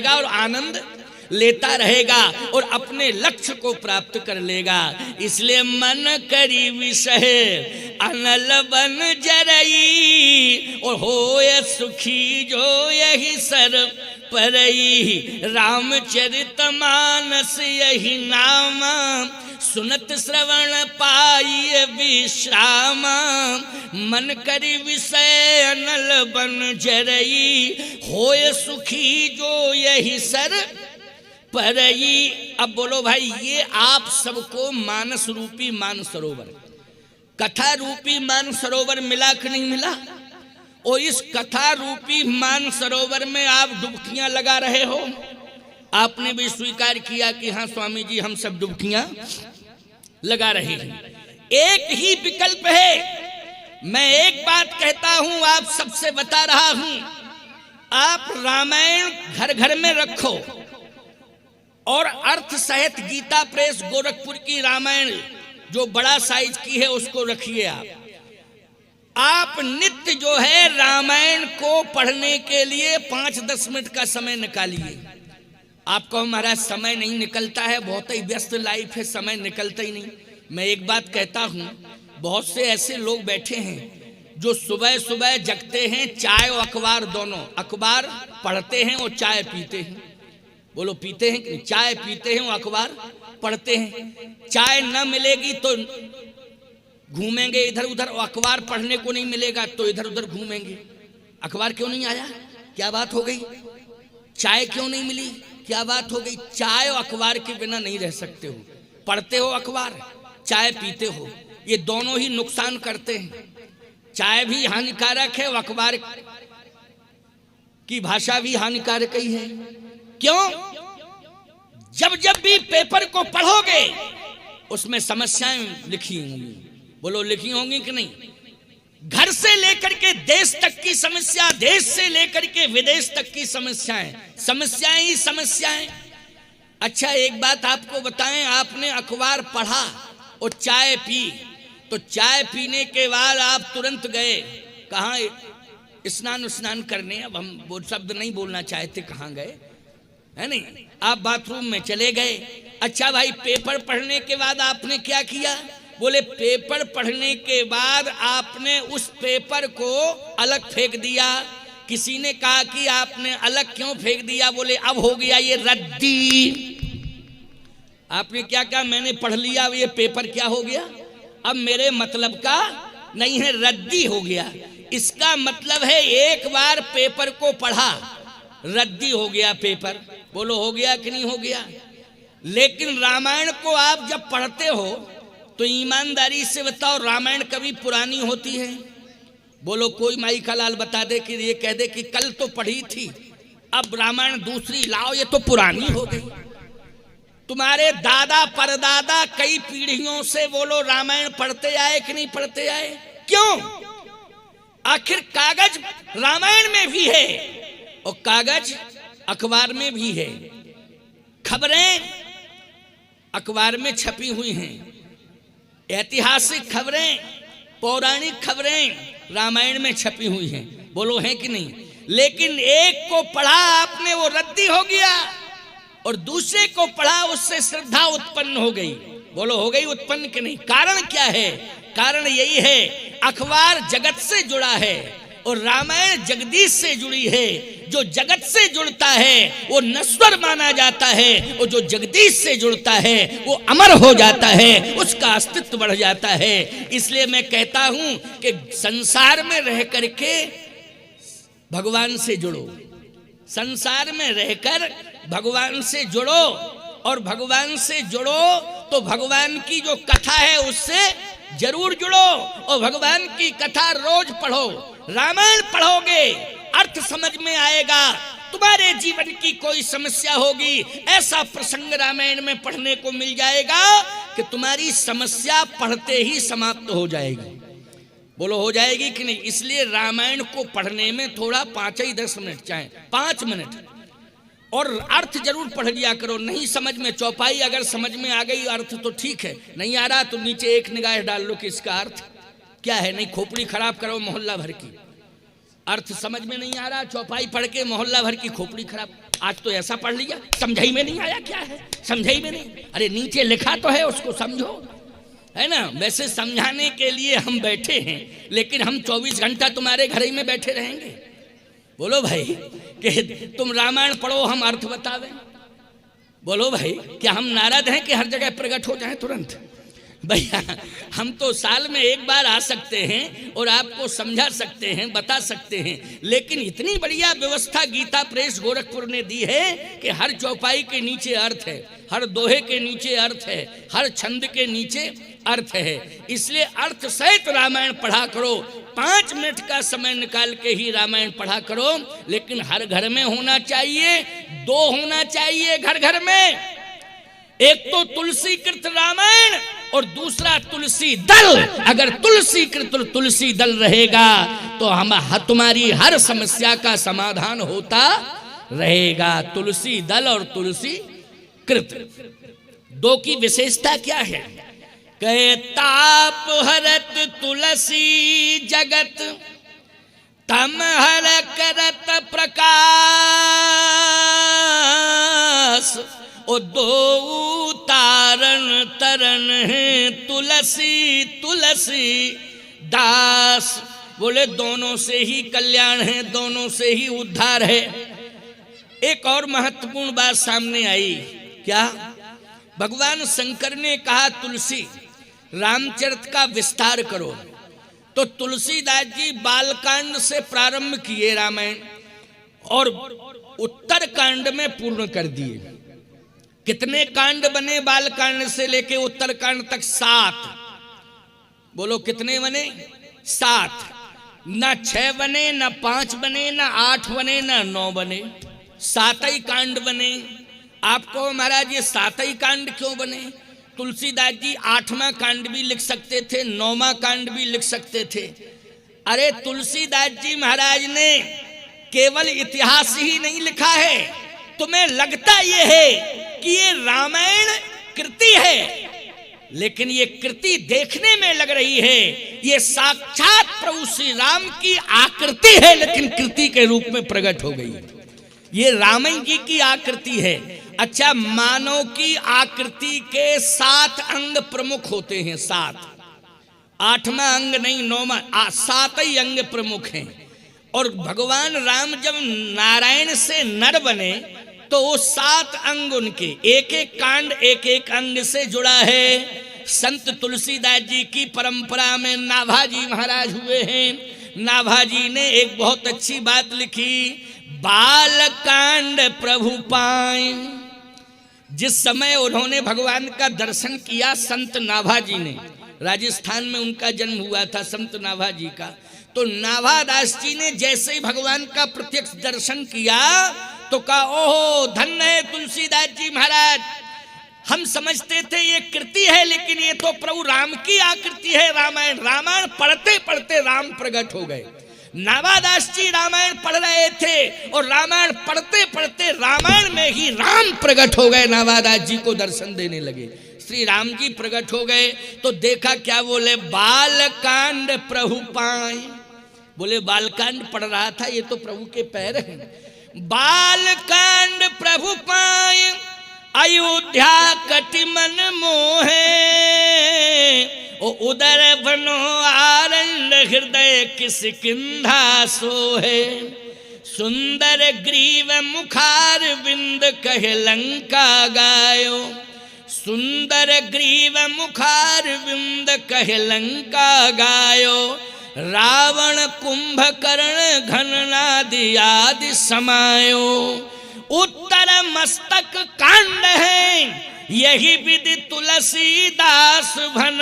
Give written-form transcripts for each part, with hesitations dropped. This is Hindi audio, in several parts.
और आनंद लेता रहेगा और अपने लक्ष्य को प्राप्त कर लेगा। इसलिए मन करी विषय अनल बन जरई और होए सुखी जो यही सर परई। रामचरितमानस यही नाम सुनत श्रवण पाई विश्राम। मन करी विषय अनल बन जरई होए सुखी जो यही सर परई। अब बोलो भाई, ये आप सबको मानस रूपी मान सरोवर, कथा रूपी मान सरोवर मिला कि नहीं मिला? और इस कथा रूपी मान सरोवर में आप डुबकियां लगा रहे हो। आपने भी स्वीकार किया कि हाँ स्वामी जी, हम सब डुबकियां लगा रहे हैं। एक ही विकल्प है। मैं एक बात कहता हूं, आप सबसे बता रहा हूं, आप रामायण घर घर में रखो और अर्थ सहित गीता प्रेस गोरखपुर की रामायण जो बड़ा साइज की है उसको रखिए। आप नित्य जो है रामायण को पढ़ने के लिए 5-10 मिनट का समय निकालिए। आपको महाराज समय नहीं निकलता है, बहुत ही व्यस्त लाइफ है, समय निकलता ही नहीं। मैं एक बात कहता हूं, बहुत से ऐसे लोग बैठे हैं जो सुबह सुबह जगते हैं, चाय और अखबार दोनों, अखबार पढ़ते हैं और चाय पीते हैं। बोलो पीते हैं कि चाय पीते हैं और अखबार पढ़ते हैं। चाय न मिलेगी तो घूमेंगे इधर उधर, और अखबार पढ़ने को नहीं मिलेगा तो इधर उधर घूमेंगे। अखबार क्यों नहीं आया? क्या बात हो गई? चाय क्यों नहीं मिली? क्या बात हो गई? चाय और अखबार के बिना नहीं रह सकते हो। पढ़ते हो अखबार, चाय पीते हो, ये दोनों ही नुकसान करते हैं। चाय भी हानिकारक है और अखबार की भाषा भी हानिकारक ही है। क्यों? जब जब भी पेपर को पढ़ोगे उसमें समस्याएं लिखी होंगी। बोलो लिखी होंगी कि नहीं? घर से लेकर के देश तक की समस्या, देश से लेकर के विदेश तक की समस्याएं, समस्याएं ही समस्याएं। अच्छा एक बात आपको बताएं, आपने अखबार पढ़ा और चाय पी, तो चाय पीने के बाद आप तुरंत गए कहाँ? स्नान करने। अब हम वो शब्द नहीं बोलना चाहते, कहाँ गए है नहीं, आप बाथरूम में चले गए। अच्छा भाई, पेपर पढ़ने के बाद आपने क्या किया? बोले पेपर पढ़ने के बाद आपने उस पेपर को अलग फेंक दिया। किसी ने कहा कि आपने अलग क्यों फेंक दिया? बोले अब हो गया ये रद्दी। आपने क्या कहा? मैंने पढ़ लिया, ये पेपर क्या हो गया? अब मेरे मतलब का नहीं है, रद्दी हो गया। इसका मतलब है एक बार पेपर को पढ़ा, रद्दी हो गया पेपर। बोलो हो गया कि नहीं हो गया? लेकिन रामायण को आप जब पढ़ते हो तो ईमानदारी से बताओ, रामायण कभी पुरानी होती है? बोलो कोई माई का लाल बता दे कि ये कह दे कि कल तो पढ़ी थी, अब रामायण दूसरी लाओ, ये तो पुरानी हो गई। तुम्हारे दादा परदादा कई पीढ़ियों से बोलो रामायण पढ़ते आए कि नहीं पढ़ते आए? क्यों? आखिर कागज रामायण में भी है और कागज अखबार में भी है। खबरें अखबार में छपी हुई हैं, ऐतिहासिक खबरें, पौराणिक खबरें रामायण में छपी हुई हैं। बोलो है कि नहीं? लेकिन एक को पढ़ा आपने, वो रद्दी हो गया, और दूसरे को पढ़ा, उससे श्रद्धा उत्पन्न हो गई। बोलो हो गई उत्पन्न कि नहीं? कारण क्या है? कारण यही है, अखबार जगत से जुड़ा है और रामायण जगदीश से जुड़ी है। जो जगत से जुड़ता है वो नश्वर माना जाता है, और जो जगदीश से जुड़ता है वो अमर हो जाता है, उसका अस्तित्व बढ़ जाता है। इसलिए मैं कहता हूं कि संसार में रह करके भगवान से जुड़ो, संसार में रहकर भगवान से जुड़ो, और भगवान से जुड़ो तो भगवान की जो कथा है उससे जरूर जुड़ो, और भगवान की कथा रोज पढ़ो। रामायण पढ़ोगे अर्थ समझ में आएगा। तुम्हारे जीवन की कोई समस्या होगी, ऐसा प्रसंग रामायण में पढ़ने को मिल जाएगा कि तुम्हारी समस्या पढ़ते ही समाप्त हो जाएगी। बोलो हो जाएगी कि नहीं? इसलिए रामायण को पढ़ने में थोड़ा 5-10 मिनट, चाहे 5 मिनट, और अर्थ जरूर पढ़ लिया करो। नहीं समझ में, चौपाई अगर समझ में आ गई अर्थ तो ठीक है, नहीं आ रहा तो नीचे एक निगाह डाल लो कि इसका अर्थ क्या है। नहीं खोपड़ी खराब करो मोहल्ला भर की। अर्थ समझ में नहीं आ रहा, चौपाई पढ़ के मोहल्ला भर की खोपड़ी खराब। आज तो ऐसा पढ़ लिया, समझाई में नहीं आया, क्या है समझाई में नहीं, अरे नीचे लिखा तो है उसको समझो, है ना। वैसे समझाने के लिए हम बैठे हैं, लेकिन हम 24 घंटा तुम्हारे घर ही में बैठे रहेंगे? बोलो भाई कि तुम रामायण पढ़ो हम अर्थ बतावें? बोलो भाई, क्या हम नारद हैं कि हर जगह प्रकट हो जाएं तुरंत? भैया हम तो साल में एक बार आ सकते हैं और आपको समझा सकते हैं, बता सकते हैं, लेकिन इतनी बढ़िया व्यवस्था गीता प्रेस गोरखपुर ने दी है कि हर चौपाई के नीचे अर्थ है, हर दोहे के नीचे अर्थ है, हर छंद के नीचे अर्थ है। इसलिए अर्थ सहित रामायण पढ़ा करो, 5 मिनट का समय निकाल के ही रामायण पढ़ा करो, लेकिन हर घर में होना चाहिए, 2 होना चाहिए घर घर में। एक तो तुलसी कृत रामायण और दूसरा तुलसी दल। अगर तुलसी कृत तुलसी दल रहेगा तो हम तुम्हारी हर समस्या का समाधान होता रहेगा। तुलसी दल और तुलसी कृत 2 की विशेषता क्या है? कहे ताप हरत तुलसी जगत तम हर करत प्रकाश। ओ 2 तारण तरन है तुलसी तुलसी दास। बोले दोनों से ही कल्याण है, दोनों से ही उद्धार है। एक और महत्वपूर्ण बात सामने आई, क्या? भगवान शंकर ने कहा तुलसी रामचरित का विस्तार करो, तो तुलसीदास जी बालकांड से प्रारंभ किए रामायण और उत्तर कांड में पूर्ण कर दिए। कितने कांड बने बालकांड से लेके उत्तर कांड तक? 7। बोलो कितने बने? 7। ना 6 बने, ना 5 बने, ना 8 बने, ना 9 बने, 7 ही कांड बने। आपको महाराज ये 7 ही कांड क्यों बने? तुलसीदास जी 8वां कांड भी लिख सकते थे, 9वां कांड भी लिख सकते थे। अरे तुलसीदास जी महाराज ने केवल इतिहास ही नहीं लिखा है। तुम्हें लगता ये है कि ये रामायण कृति है, लेकिन ये कृति देखने में लग रही है, ये साक्षात प्रभु श्री राम की आकृति है, लेकिन कृति के रूप में प्रकट हो गई। ये रामायण जी की आकृति है। अच्छा, मानव की आकृति के 7 अंग प्रमुख होते हैं, 7। 8वां अंग नहीं, 9वां, 7 ही अंग प्रमुख हैं। और भगवान राम जब नारायण से नर बने तो वो 7 अंग उनके, एक एक कांड एक एक अंग से जुड़ा है। संत तुलसीदास जी की परंपरा में नाभाजी महाराज हुए हैं। नाभाजी ने एक बहुत अच्छी बात लिखी, बाल कांड प्रभु पाए। जिस समय उन्होंने भगवान का दर्शन किया संत नाभाजी ने, राजस्थान में उनका जन्म हुआ था संत नाभाजी का, तो नाभादास जी ने जैसे ही भगवान का प्रत्यक्ष दर्शन किया तो कहा, ओहो धन्य है तुलसीदास जी महाराज, हम समझते थे ये कृति है, लेकिन ये तो प्रभु राम की आकृति है। रामायण रामायण पढ़ते पढ़ते राम प्रकट हो गए। नाभादास जी रामायण पढ़ रहे थे और रामायण पढ़ते पढ़ते रामायण में ही राम प्रकट हो गए। नाभादास जी को दर्शन देने लगे, श्री राम जी प्रकट हो गए। तो देखा क्या बोले, बालकांड प्रभु पाए। बोले बालकांड पढ़ रहा था, ये तो प्रभु के पैर हैं। बालकांड प्रभु पाए अयोध्या कटि मन मोहे। ओ उदर बनो आनंद हृदय किसकिंधा सोहे। सुंदर ग्रीव मुखार बिंद कहे लंका गायो। सुंदर ग्रीव मुखार बिंद कहे लंका गायो। रावण कुंभकर्ण घननादि आदि समायो। उत्तर मस्तक कांड है यही विधि तुलसीदास भन।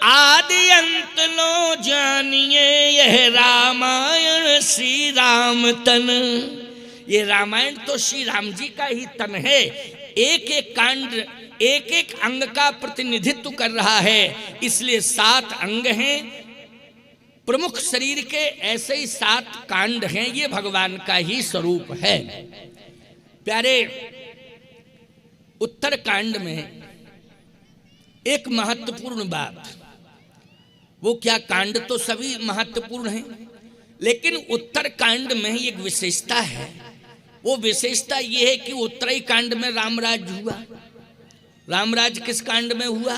आदि अंत लो जानिए यह रामायण श्री राम तन। ये रामायण तो श्री राम जी का ही तन है। एक एक कांड एक एक अंग का प्रतिनिधित्व कर रहा है, इसलिए 7 अंग हैं प्रमुख शरीर के, ऐसे ही 7 कांड हैं। ये भगवान का ही स्वरूप है। प्यारे, उत्तर कांड में एक महत्वपूर्ण बात, वो क्या, कांड तो सभी महत्वपूर्ण हैं, लेकिन उत्तरकांड में एक विशेषता है। वो विशेषता ये है कि उत्तरी कांड में रामराज हुआ। रामराज किस कांड में हुआ?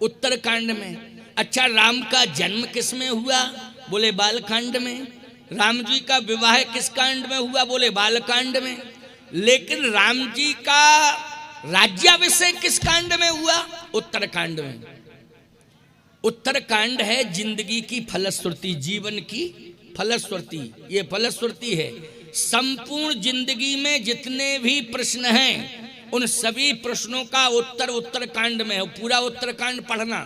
उत्तरकांड में। अच्छा, राम का जन्म किस में हुआ? बोले बालकांड में। राम जी का विवाह किस कांड में हुआ? बोले बालकांड में। लेकिन राम जी का राज्याभिषेक किस कांड में हुआ? उत्तरकांड में। उत्तरकांड है जिंदगी की फलश्रुति, जीवन की फलश्रुति। ये फलश्रुति है। संपूर्ण जिंदगी में जितने भी प्रश्न हैं उन सभी प्रश्नों का उत्तर उत्तरकांड में है। पूरा उत्तरकांड पढ़ना,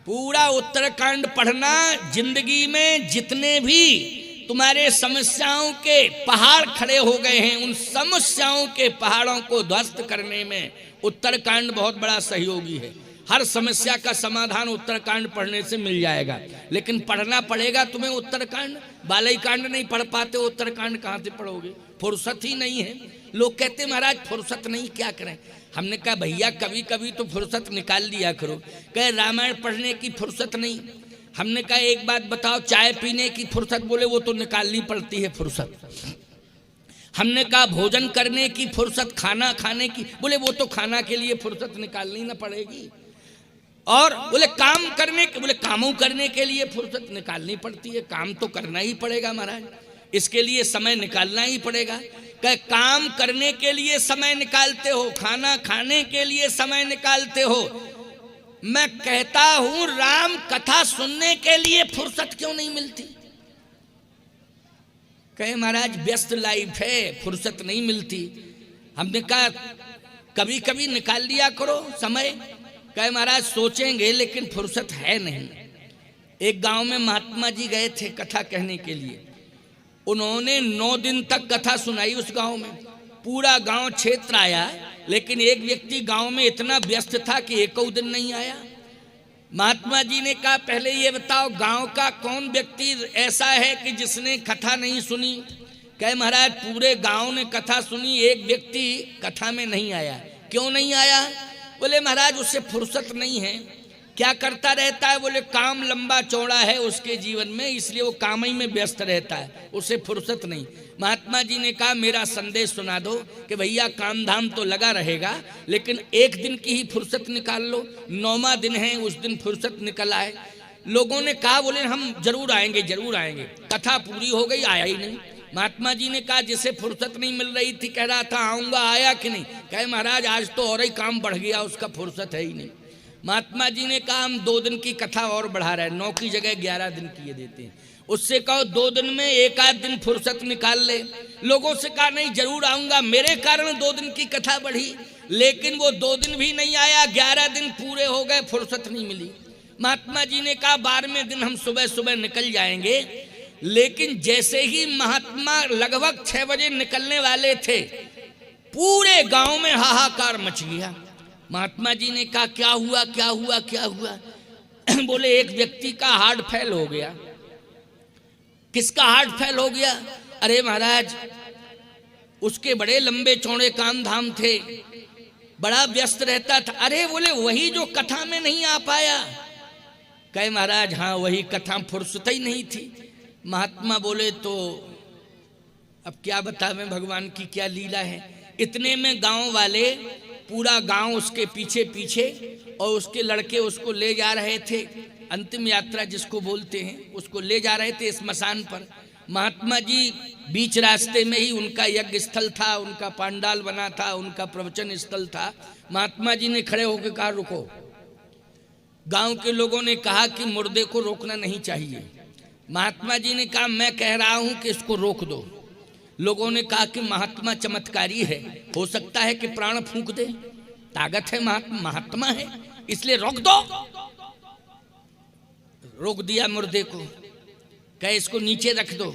पूरा उत्तरकांड पढ़ना। जिंदगी में जितने भी तुम्हारे समस्याओं के पहाड़ खड़े हो गए हैं उन समस्याओं के पहाड़ों को ध्वस्त करने में उत्तरकांड बहुत बड़ा सहयोगी है। हर समस्या का समाधान उत्तरकांड पढ़ने से मिल जाएगा। लेकिन पढ़ना पड़ेगा तुम्हें उत्तरकांड। बालई कांड नहीं पढ़ पाते, उत्तरकांड कहाँ से पढ़ोगे? फुर्सत ही नहीं है। लोग कहते महाराज फुर्सत नहीं, क्या करें? हमने कहा भैया कभी कभी तो फुर्सत निकाल लिया करो। कहे रामायण पढ़ने की फुर्सत नहीं। हमने कहा एक बात बताओ, चाय पीने की फुर्सत? बोले वो तो निकालनी पड़ती है फुर्सत। हमने कहा भोजन करने की फुर्सत, खाना खाने की? बोले वो तो खाना के लिए फुर्सत निकालनी ना पड़ेगी। और बोले काम करने के? बोले कामों करने के लिए फुर्सत निकालनी पड़ती है। काम तो करना ही पड़ेगा महाराज, इसके लिए समय निकालना ही पड़ेगा। कहे काम करने के लिए समय निकालते हो, खाना खाने के लिए समय निकालते हो। मैं कहता हूं राम कथा सुनने के लिए फुर्सत क्यों नहीं मिलती? कहे महाराज व्यस्त लाइफ है, फुर्सत नहीं मिलती। हमने कहा कभी कभी निकाल लिया करो समय। कहे महाराज सोचेंगे लेकिन फुर्सत है नहीं। एक गांव में महात्मा जी गए थे कथा कहने के लिए। उन्होंने 9 दिन तक कथा सुनाई उस गांव में। पूरा गांव क्षेत्र आया, लेकिन एक व्यक्ति गांव में इतना व्यस्त था कि एक दिन नहीं आया। महात्मा जी ने कहा पहले ये बताओ गांव का कौन व्यक्ति ऐसा है कि जिसने कथा नहीं सुनी? कहे महाराज पूरे गांव ने कथा सुनी, एक व्यक्ति कथा में नहीं आया। क्यों नहीं आया? बोले महाराज उससे फुर्सत नहीं है। क्या करता रहता है? बोले काम लंबा चौड़ा है उसके जीवन में, इसलिए वो काम ही में व्यस्त रहता है, उसे फुर्सत नहीं। महात्मा जी ने कहा मेरा संदेश सुना दो कि भैया काम धाम तो लगा रहेगा, लेकिन एक दिन की ही फुर्सत निकाल लो। 9वां दिन है, उस दिन फुर्सत निकल आए। लोगों ने कहा बोले हम जरूर आएंगे जरूर आएंगे। कथा पूरी हो गई, आया ही नहीं। महात्मा जी ने कहा जिसे फुर्सत नहीं मिल रही थी कह रहा था आऊंगा, आया कि नहीं? कहे महाराज आज तो और ही काम बढ़ गया, उसका फुर्सत है ही नहीं। महात्मा जी ने कहा हम 2 दिन की कथा और बढ़ा रहे हैं, 9 की जगह 11 दिन किए देते हैं। उससे कहो 2 दिन में 1 आध दिन फुर्सत निकाल ले। लोगों से कहा नहीं जरूर आऊंगा, मेरे कारण 2 दिन की कथा बढ़ी, लेकिन वो 2 दिन भी नहीं आया, 11 दिन पूरे हो गए, फुर्सत नहीं मिली। महात्मा जी ने कहा 12वें दिन हम सुबह सुबह निकल जाएंगे। लेकिन जैसे ही महात्मा लगभग 6 बजे निकलने वाले थे, पूरे गांव में हाहाकार मच गया। महात्मा जी ने कहा क्या हुआ क्या हुआ क्या हुआ? बोले एक व्यक्ति का हार्ट फेल हो गया। किसका हार्ट फेल हो गया? अरे महाराज उसके बड़े लंबे चौड़े काम धाम थे, बड़ा व्यस्त रहता था। अरे बोले वही जो कथा में नहीं आ पाया। कहे महाराज हाँ वही कथा, फुर्सत ही नहीं थी। महात्मा बोले तो अब क्या बतावें भगवान की क्या लीला है। इतने में गांव वाले, पूरा गांव उसके पीछे पीछे, और उसके लड़के उसको ले जा रहे थे, अंतिम यात्रा जिसको बोलते हैं, उसको ले जा रहे थे स्मशान पर। महात्मा जी बीच रास्ते में ही, उनका यज्ञ स्थल था, उनका पांडाल बना था, उनका प्रवचन स्थल था। महात्मा जी ने खड़े होकर कहा रुको। गांव के लोगों ने कहा कि मुर्दे को रोकना नहीं चाहिए। महात्मा जी ने कहा मैं कह रहा हूं कि इसको रोक दो। लोगों ने कहा कि महात्मा चमत्कारी है, हो सकता है कि प्राण फूंक दे, ताकत है, महात्मा है, इसलिए रोक दो। रोक दिया मुर्दे को। कहे इसको नीचे रख दो।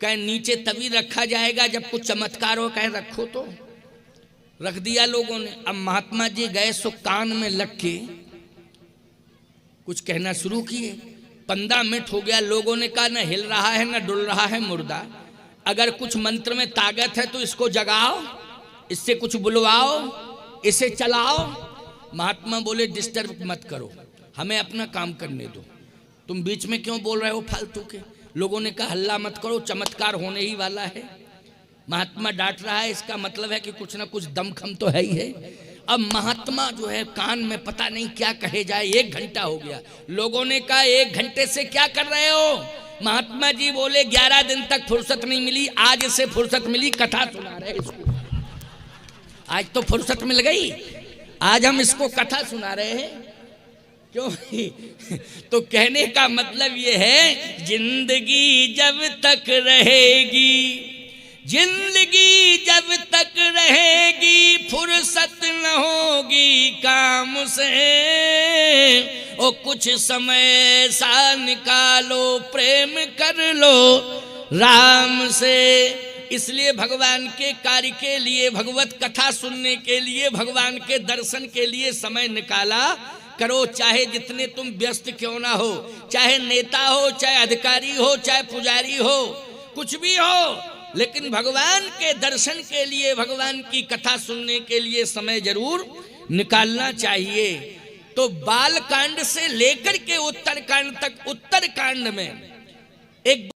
कहे नीचे तभी रखा जाएगा जब कुछ चमत्कार हो। कहे रखो तो। रख दिया लोगों ने। अब महात्मा जी गए सो कान में लग के कुछ कहना शुरू किए। 15 मिनट हो गया, लोगों ने कहा न हिल रहा है न डुल रहा है मुर्दा, अगर कुछ मंत्र में ताकत है तो इसको जगाओ, इससे कुछ बुलवाओ, इसे चलाओ। महात्मा बोले डिस्टर्ब मत करो, हमें अपना काम करने दो, तुम बीच में क्यों बोल रहे हो फालतू के? लोगों ने कहा हल्ला मत करो, चमत्कार होने ही वाला है। महात्मा डांट रहा है, इसका मतलब है कि कुछ ना कुछ दमखम तो है ही है। अब महात्मा जो है कान में पता नहीं क्या कहे जाए, 1 घंटा हो गया। लोगों ने कहा 1 घंटे से क्या कर रहे हो? महात्मा जी बोले 11 दिन तक फुर्सत नहीं मिली, आज से फुर्सत मिली, कथा सुना रहे इसको। आज तो फुर्सत मिल गई, आज हम इसको कथा सुना रहे हैं। क्यों? तो कहने का मतलब ये है, जिंदगी जब तक रहेगी, जिंदगी जब तक रहेगी, फुर्सत न होगी काम से। ओ कुछ समय सा निकालो, प्रेम कर लो राम से। इसलिए भगवान के कार्य के लिए, भगवत कथा सुनने के लिए, भगवान के दर्शन के लिए समय निकाला करो। चाहे जितने तुम व्यस्त क्यों ना हो, चाहे नेता हो, चाहे अधिकारी हो, चाहे पुजारी हो, कुछ भी हो, लेकिन भगवान के दर्शन के लिए, भगवान की कथा सुनने के लिए समय जरूर निकालना चाहिए। तो बाल कांड से लेकर के उत्तर कांड तक, उत्तर कांड में एक